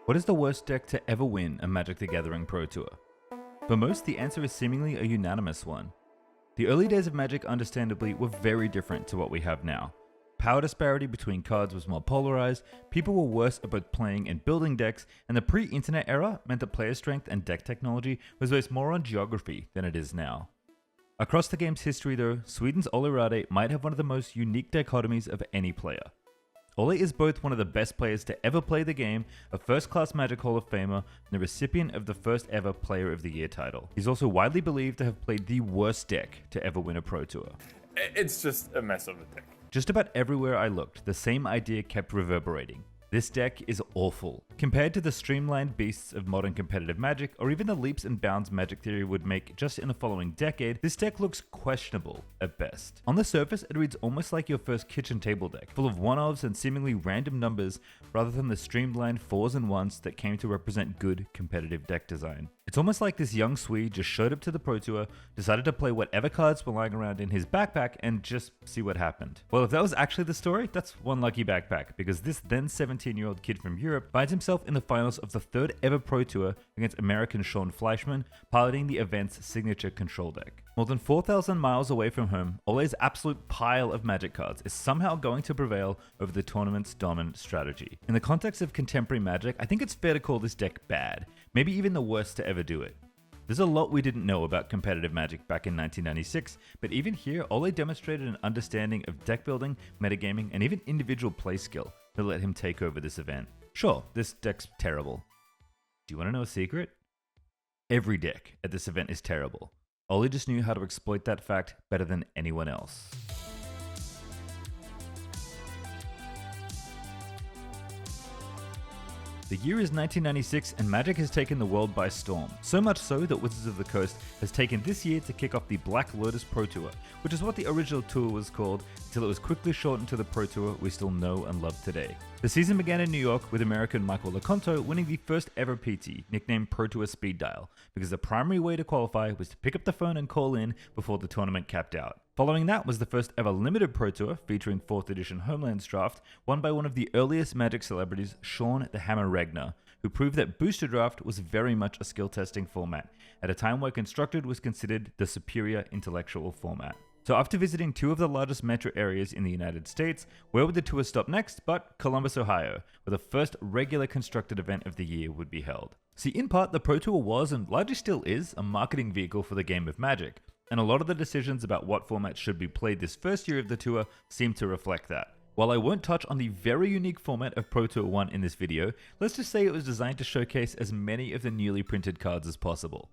What is the worst deck to ever win a Magic the Gathering Pro Tour? For most, the answer is seemingly a unanimous one. The early days of Magic, understandably, were very different to what we have now. Power disparity between cards was more polarized, people were worse at both playing and building decks, and the pre-internet era meant that player strength and deck technology was based more on geography than it is now. Across the game's history though, Sweden's Olle Rade might have one of the most unique dichotomies of any player. Olle is both one of the best players to ever play the game, a first-class Magic Hall of Famer, and the recipient of the first ever Player of the Year title. He's also widely believed to have played the worst deck to ever win a Pro Tour. It's just a mess of a deck. Just about everywhere I looked, the same idea kept reverberating. This deck is awful. Compared to the streamlined beasts of modern competitive Magic, or even the leaps and bounds Magic theory would make just in the following decade, this deck looks questionable at best. On the surface, it reads almost like your first kitchen table deck, full of one-offs and seemingly random numbers, rather than the streamlined 4s and 1s that came to represent good competitive deck design. It's almost like this young Swede just showed up to the Pro Tour, decided to play whatever cards were lying around in his backpack, and just see what happened. Well, if that was actually the story, that's one lucky backpack, because this then 17-year-old kid from Europe finds himself in the finals of the third ever Pro Tour against American Sean Fleischman, piloting the event's signature control deck. More than 4,000 miles away from home, Olle's absolute pile of Magic cards is somehow going to prevail over the tournament's dominant strategy. In the context of contemporary Magic, I think it's fair to call this deck bad, maybe even the worst to ever do it. There's a lot we didn't know about competitive Magic back in 1996, but even here, Olle demonstrated an understanding of deck building, metagaming, and even individual play skill that let him take over this event. Sure, this deck's terrible. Do you want to know a secret? Every deck at this event is terrible. Olle just knew how to exploit that fact better than anyone else. The year is 1996 and Magic has taken the world by storm. So much so that Wizards of the Coast has taken this year to kick off the Black Lotus Pro Tour, which is what the original tour was called until it was quickly shortened to the Pro Tour we still know and love today. The season began in New York with American Michael Leconto winning the first ever PT, nicknamed Pro Tour Speed Dial, because the primary way to qualify was to pick up the phone and call in before the tournament capped out. Following that was the first ever limited Pro Tour featuring 4th edition Homelands Draft, won by one of the earliest Magic celebrities, Sean the Hammer Regner, who proved that Booster Draft was very much a skill testing format, at a time where Constructed was considered the superior intellectual format. So after visiting 2 of the largest metro areas in the United States, where would the tour stop next but Columbus, Ohio, where the first regular Constructed event of the year would be held. See, in part, the Pro Tour was, and largely still is, a marketing vehicle for the game of Magic, and a lot of the decisions about what format should be played this first year of the tour seem to reflect that. While I won't touch on the very unique format of Pro Tour 1 in this video, let's just say it was designed to showcase as many of the newly printed cards as possible.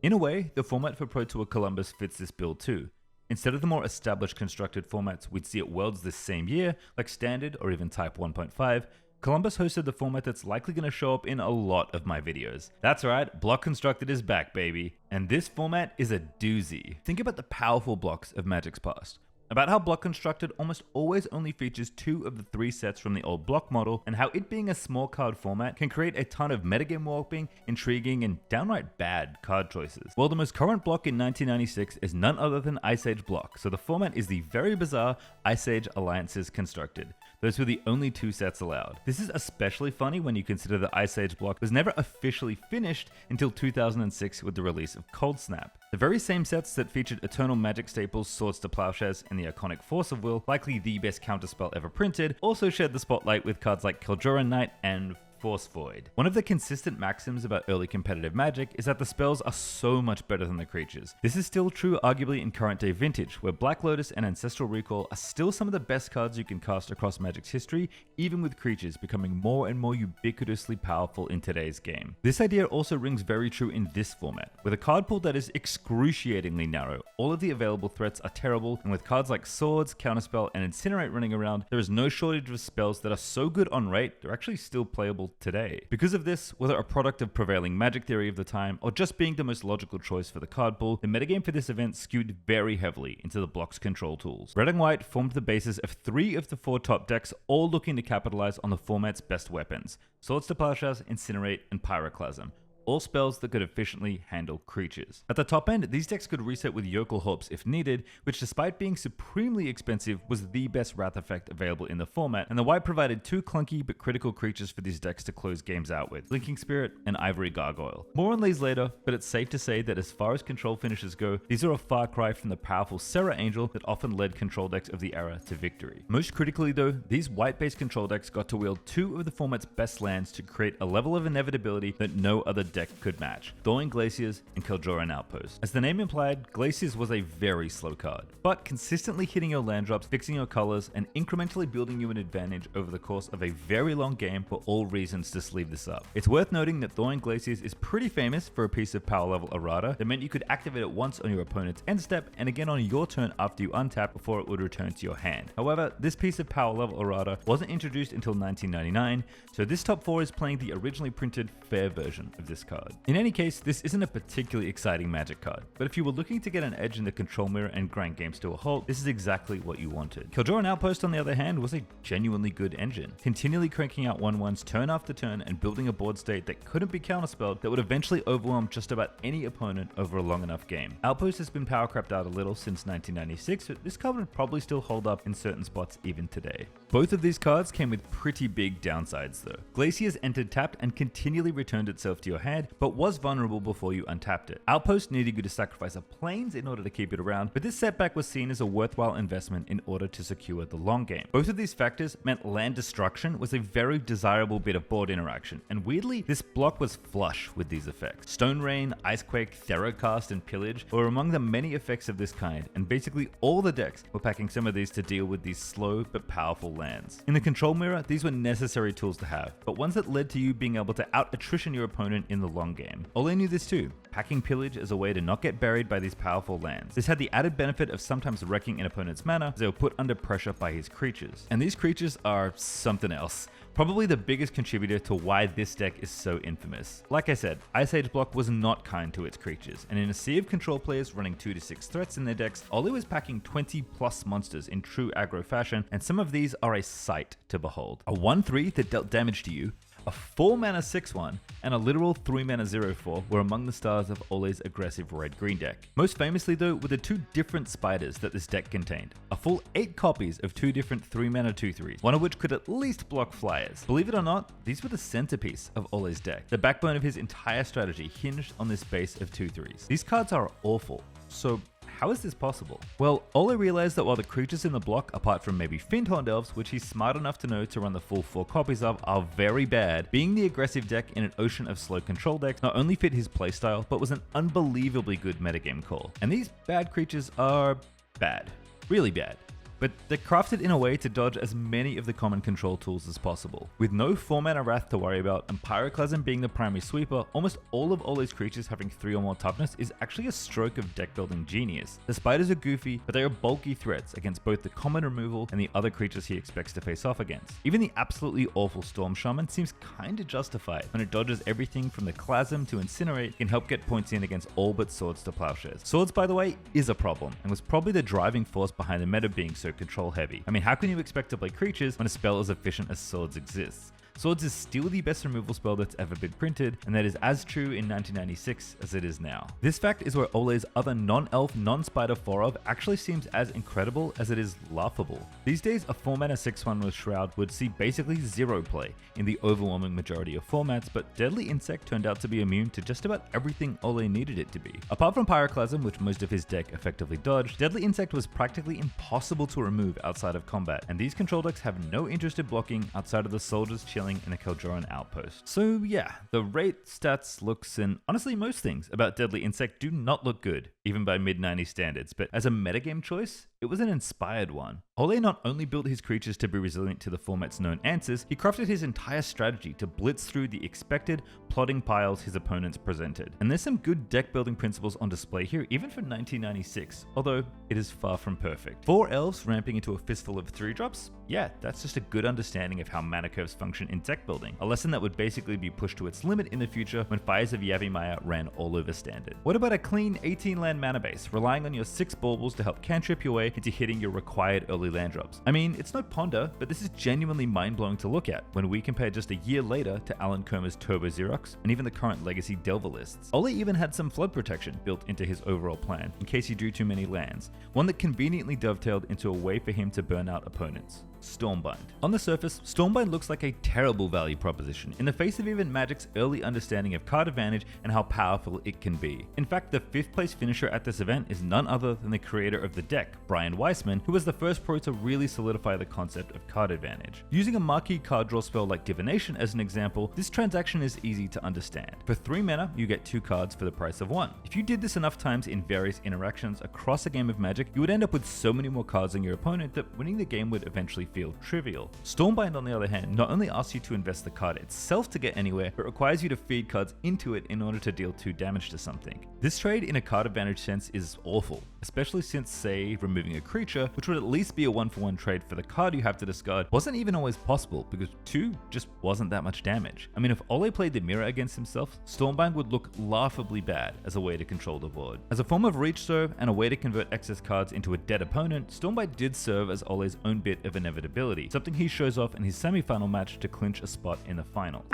In a way, the format for Pro Tour Columbus fits this bill too. Instead of the more established Constructed formats we'd see at Worlds this same year, like Standard or even Type 1.5, Columbus hosted the format that's likely going to show up in a lot of my videos. That's right, Block Constructed is back, baby. And this format is a doozy. Think about the powerful blocks of Magic's past. About how Block Constructed almost always only features 2 of the 3 sets from the old block model, and how it being a small card format can create a ton of metagame warping, intriguing, and downright bad card choices. Well, the most current block in 1996 is none other than Ice Age block, so the format is the very bizarre Ice Age Alliances Constructed. Those were the only 2 sets allowed. This is especially funny when you consider the Ice Age block was never officially finished until 2006 with the release of Cold Snap. The very same sets that featured Eternal Magic staples Swords to Plowshares and the iconic Force of Will, likely the best counterspell ever printed, also shared the spotlight with cards like Kaldroran Knight and Force Void. One of the consistent maxims about early competitive Magic is that the spells are so much better than the creatures. This is still true arguably in current day Vintage, where Black Lotus and Ancestral Recall are still some of the best cards you can cast across Magic's history, even with creatures becoming more and more ubiquitously powerful in today's game. This idea also rings very true in this format. With a card pool that is excruciatingly narrow, all of the available threats are terrible, and with cards like Swords, Counterspell, and Incinerate running around, there is no shortage of spells that are so good on rate, they're actually still playable today. Because of this, whether a product of prevailing Magic theory of the time, or just being the most logical choice for the card pool, the metagame for this event skewed very heavily into the block's control tools. Red and White formed the basis of 3 of the 4 top decks, all looking to capitalize on the format's best weapons: Swords to Plowshares, Incinerate, and Pyroclasm, all spells that could efficiently handle creatures. At the top end, these decks could reset with Yokel Horps if needed, which despite being supremely expensive was the best Wrath effect available in the format, and the white provided two clunky but critical creatures for these decks to close games out with, Linking Spirit and Ivory Gargoyle. More on these later, but it's safe to say that as far as control finishes go, these are a far cry from the powerful Serra Angel that often led control decks of the era to victory. Most critically though, these white-based control decks got to wield two of the format's best lands to create a level of inevitability that no other deck could match, Thawing Glaciers and Kel'Joran Outpost. As the name implied, Glaciers was a very slow card, but consistently hitting your land drops, fixing your colors, and incrementally building you an advantage over the course of a very long game were all reasons to sleeve this up. It's worth noting that Thawing Glaciers is pretty famous for a piece of power level errata that meant you could activate it once on your opponent's end step and again on your turn after you untap before it would return to your hand. However, this piece of power level errata wasn't introduced until 1999, so this top 4 is playing the originally printed fair version of this card. In any case, this isn't a particularly exciting Magic card, but if you were looking to get an edge in the control mirror and grind games to a halt, this is exactly what you wanted. Kel'Joran Outpost, on the other hand, was a genuinely good engine, continually cranking out 1/1s turn after turn and building a board state that couldn't be counterspelled that would eventually overwhelm just about any opponent over a long enough game. Outpost has been power crept out a little since 1996, but this card would probably still hold up in certain spots even today. Both of these cards came with pretty big downsides though. Glaciers entered tapped and continually returned itself to your hand, but was vulnerable before you untapped it. Outpost needed you to sacrifice a plains in order to keep it around, but this setback was seen as a worthwhile investment in order to secure the long game. Both of these factors meant land destruction was a very desirable bit of board interaction, and weirdly, this block was flush with these effects. Stone Rain, Icequake, Theracast, and Pillage were among the many effects of this kind, and basically all the decks were packing some of these to deal with these slow but powerful lands. In the control mirror, these were necessary tools to have, but ones that led to you being able to out-attrition your opponent in the long game. Olle knew this too, packing Pillage as a way to not get buried by these powerful lands. This had the added benefit of sometimes wrecking an opponent's mana as they were put under pressure by his creatures. And these creatures are something else. Probably the biggest contributor to why this deck is so infamous. Like I said, Ice Age block was not kind to its creatures, and in a sea of control players running 2 to 6 threats in their decks, Olle was packing 20 plus monsters in true aggro fashion, and some of these are a sight to behold. A 1/3 that dealt damage to you, a 4-mana 6/1, and a literal 3-mana 0/4 were among the stars of Olle's aggressive red-green deck. Most famously though were the 2 different spiders that this deck contained. A full 8 copies of 2 different 3-mana 2/3s, one of which could at least block flyers. Believe it or not, these were the centerpiece of Olle's deck. The backbone of his entire strategy hinged on this base of 2/3s. These cards are awful, so how is this possible? Well, Olle realized that while the creatures in the block, apart from maybe Fiendhorned Elves, which he's smart enough to know to run the full 4 copies of, are very bad, being the aggressive deck in an ocean of slow control decks not only fit his playstyle, but was an unbelievably good metagame call. And these bad creatures are bad. Really bad. But they're crafted in a way to dodge as many of the common control tools as possible. With no 4-mana Wrath to worry about and Pyroclasm being the primary sweeper, almost all of Olle's creatures having 3 or more toughness is actually a stroke of deck building genius. The spiders are goofy, but they are bulky threats against both the common removal and the other creatures he expects to face off against. Even the absolutely awful Storm Shaman seems kinda justified when it dodges everything from the Clasm to Incinerate, can help get points in against all but Swords to Plowshares. Swords, by the way, is a problem, and was probably the driving force behind the meta being so control heavy. I mean, how can you expect to play creatures when a spell as efficient as Swords exists? Swords is still the best removal spell that's ever been printed, and that is as true in 1996 as it is now. This fact is where Olle's other non-elf, non-spider 4-of actually seems as incredible as it is laughable. These days, a 4-mana 6/1 with Shroud would see basically 0 play in the overwhelming majority of formats, but Deadly Insect turned out to be immune to just about everything Olle needed it to be. Apart from Pyroclasm, which most of his deck effectively dodged, Deadly Insect was practically impossible to remove outside of combat, and these control decks have no interest in blocking outside of the soldiers chilling in a Kel'Joran Outpost. So yeah, the rate, stats, looks, and honestly most things about Deadly Insect do not look good, even by mid-90s standards, but as a metagame choice, it was an inspired one. Olle not only built his creatures to be resilient to the format's known answers, he crafted his entire strategy to blitz through the expected plotting piles his opponents presented. And there's some good deck building principles on display here even for 1996, although it is far from perfect. 4 elves ramping into a fistful of 3-drops? Yeah, that's just a good understanding of how mana curves function in deck building, a lesson that would basically be pushed to its limit in the future when Fires of Yavimaya ran all over standard. What about a clean 18-land mana base, relying on your 6 baubles to help cantrip your way into hitting your required early land drops. I mean, it's no ponder, but this is genuinely mind-blowing to look at when we compare just a year later to Alan Comer's Turbo Xerox and even the current Legacy Delver lists. Olle even had some flood protection built into his overall plan in case he drew too many lands, one that conveniently dovetailed into a way for him to burn out opponents. Stormbind. On the surface, Stormbind looks like a terrible value proposition in the face of even Magic's early understanding of card advantage and how powerful it can be. In fact, the 5th place finisher at this event is none other than the creator of the deck, Brian Weissman, who was the first pro to really solidify the concept of card advantage. Using a marquee card draw spell like Divination as an example, this transaction is easy to understand. For 3 mana, you get 2 cards for the price of 1. If you did this enough times in various interactions across a game of Magic, you would end up with so many more cards than your opponent that winning the game would eventually feel trivial. Stormbind, on the other hand, not only asks you to invest the card itself to get anywhere, but requires you to feed cards into it in order to deal 2 damage to something. This trade in a card advantage sense is awful, especially since, say, removing a creature, which would at least be a 1-for-1 trade for the card you have to discard, wasn't even always possible because 2 just wasn't that much damage. I mean, if Olle played the mirror against himself, Stormbind would look laughably bad as a way to control the board. As a form of reach though, and a way to convert excess cards into a dead opponent, Stormbind did serve as Olle's own bit of inevitability, something he shows off in his semi-final match to clinch a spot in the final.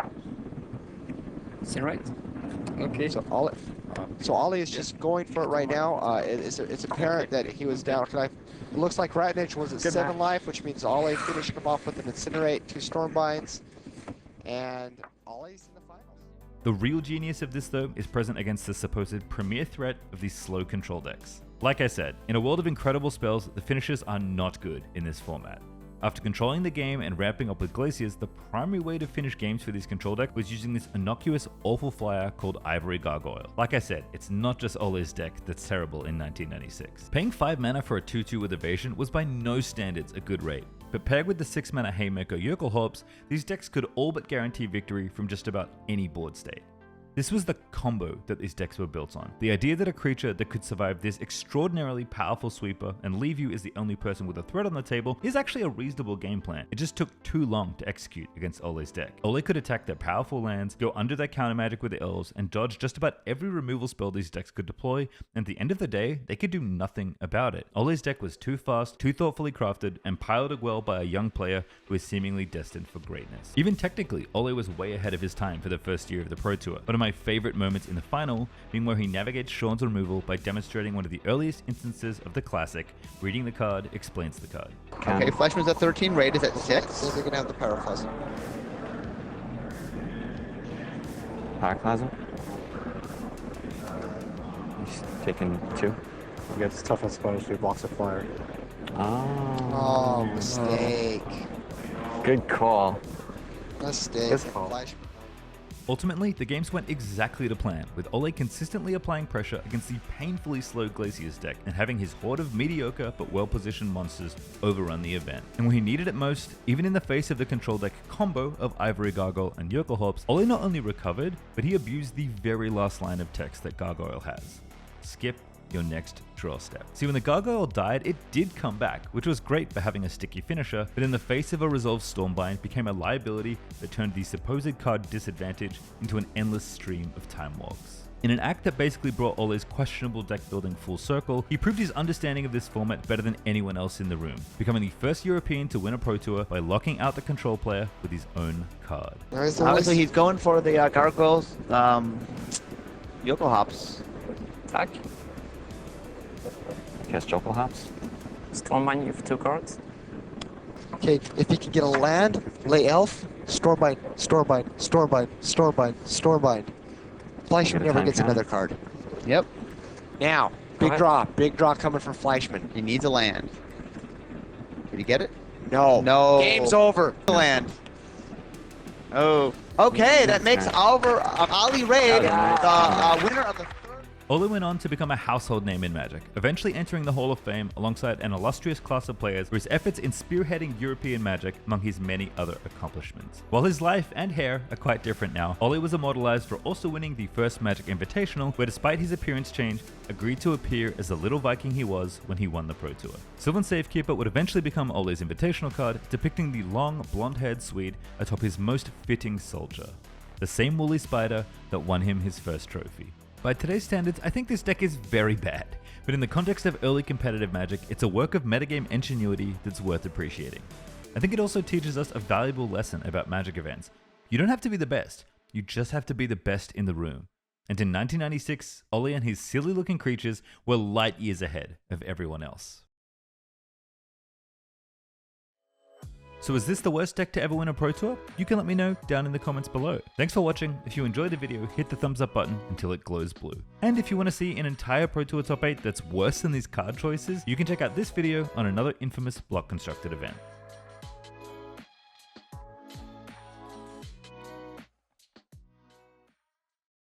Is that right? Okay. So Olle is just going for it right now. It's apparent that he was down. It looks like Ratnich was at 7 life, which means Olle finishing him off with an Incinerate, 2 Stormbinds, and Olle's in the finals. The real genius of this though is present against the supposed premier threat of these slow control decks. Like I said, in a world of incredible spells, the finishers are not good in this format. After controlling the game and ramping up with Glaciers, the primary way to finish games for this control deck was using this innocuous, awful flyer called Ivory Gargoyle. Like I said, it's not just Olle's deck that's terrible in 1996. Paying 5 mana for a 2/2 with evasion was by no standards a good rate, but paired with the 6 mana Haymaker Yurkelhorps, these decks could all but guarantee victory from just about any board state. This was the combo that these decks were built on. The idea that a creature that could survive this extraordinarily powerful sweeper and leave you as the only person with a threat on the table is actually a reasonable game plan. It just took too long to execute against Olle's deck. Olle could attack their powerful lands, go under their counter magic with the elves, and dodge just about every removal spell these decks could deploy, and at the end of the day, they could do nothing about it. Olle's deck was too fast, too thoughtfully crafted, and piloted well by a young player who is seemingly destined for greatness. Even technically, Olle was way ahead of his time for the first year of the Pro Tour. One of my favorite moments in the final being where he navigates Sean's removal by demonstrating one of the earliest instances of the classic, reading the card explains the card. Okay, Fleshman's at 13, Rade is at 6, so they're going to have the Paraplasm. Paraplasm. He's taking 2. Against toughness bonus, he blocks a flyer. Oh, mistake. Good call. Mistake. Good call. Fleshman. Ultimately, the games went exactly to plan, with Olle consistently applying pressure against the painfully slow Glaciers deck and having his horde of mediocre but well-positioned monsters overrun the event. And when he needed it most, even in the face of the control deck combo of Ivory Gargoyle and Yurkelhorps, Olle not only recovered, but he abused the very last line of text that Gargoyle has. Skip your next draw step. See, when the Gargoyle died, it did come back, which was great for having a sticky finisher, but in the face of a resolved Stormbind, became a liability that turned the supposed card disadvantage into an endless stream of time walks. In an act that basically brought Olle's questionable deck building full circle, he proved his understanding of this format better than anyone else in the room, becoming the first European to win a Pro Tour by locking out the control player with his own card. Obviously, he's going for the Gargoyles, Yurkelhorps. Attack. Cast Yurkelhorps. Stormbind you for 2 cards. Okay, if he can get a land, lay elf, Stormbind, Stormbind, Stormbind, Stormbind, Stormbind. Fleischmann never gets another card. Yep. Now, big draw coming from Fleischmann. He needs a land. Did he get it? No. No. Game's over. Land. Oh. Okay, that makes Ali Rade the winner of the Olle went on to become a household name in Magic, eventually entering the Hall of Fame alongside an illustrious class of players for his efforts in spearheading European Magic among his many other accomplishments. While his life and hair are quite different now, Olle was immortalized for also winning the first Magic Invitational, where despite his appearance change, agreed to appear as the little Viking he was when he won the Pro Tour. Sylvan Safekeeper would eventually become Olle's invitational card, depicting the long, blonde-haired Swede atop his most fitting soldier, the same woolly spider that won him his first trophy. By today's standards, I think this deck is very bad, but in the context of early competitive Magic, it's a work of metagame ingenuity that's worth appreciating. I think it also teaches us a valuable lesson about Magic events. You don't have to be the best, you just have to be the best in the room. And in 1996, Olle and his silly looking creatures were light years ahead of everyone else. So is this the worst deck to ever win a Pro Tour? You can let me know down in the comments below. Thanks for watching. If you enjoyed the video, hit the thumbs up button until it glows blue. And if you want to see an entire Pro Tour top 8 that's worse than these card choices, you can check out this video on another infamous block constructed event.